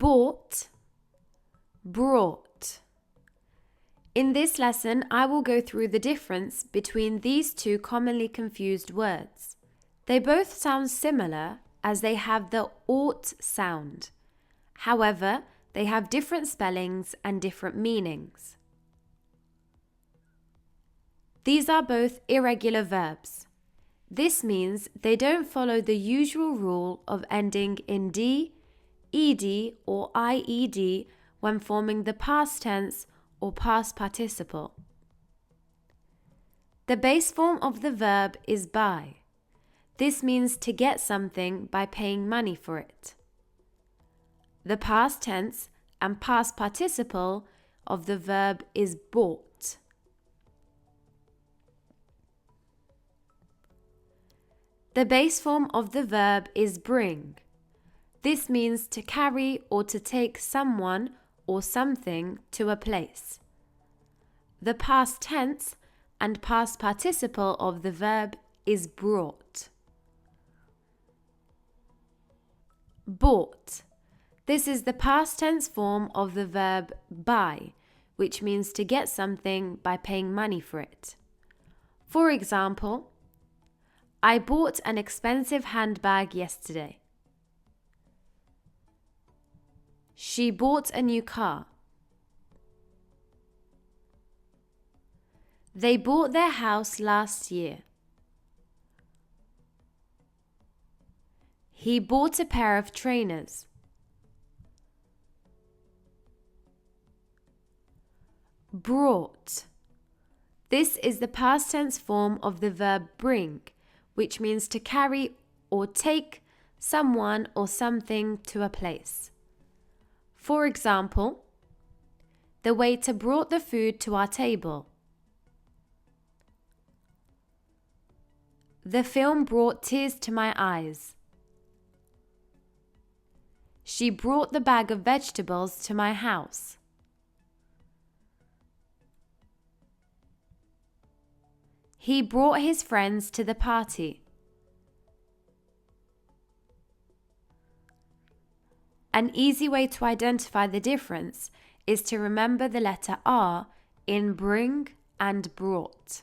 bought, brought. In this lesson, I will go through the difference between these two commonly confused words. They both sound similar as they have the ought sound. However, they have different spellings and different meanings. These are both irregular verbs. This means they don't follow the usual rule of ending in d, ed, or ied when forming the past tense or past participle. The base form of the verb is buy. This means to get something by paying money for it. The past tense and past participle of the verb is bought. The base form of the verb is bring. This means to carry or to take someone or something to a place. The past tense and past participle of the verb is brought. Bought. This is the past tense form of the verb buy, which means to get something by paying money for it. For example, I bought an expensive handbag yesterday. She bought a new car. They bought their house last year. He bought a pair of trainers. Brought. This is the past tense form of the verb bring, which means to carry or take someone or something to a place. For example, the waiter brought the food to our table. The film brought tears to my eyes. She brought the bag of vegetables to my house. He brought his friends to the party. An easy way to identify the difference is to remember the letter R in bring and brought.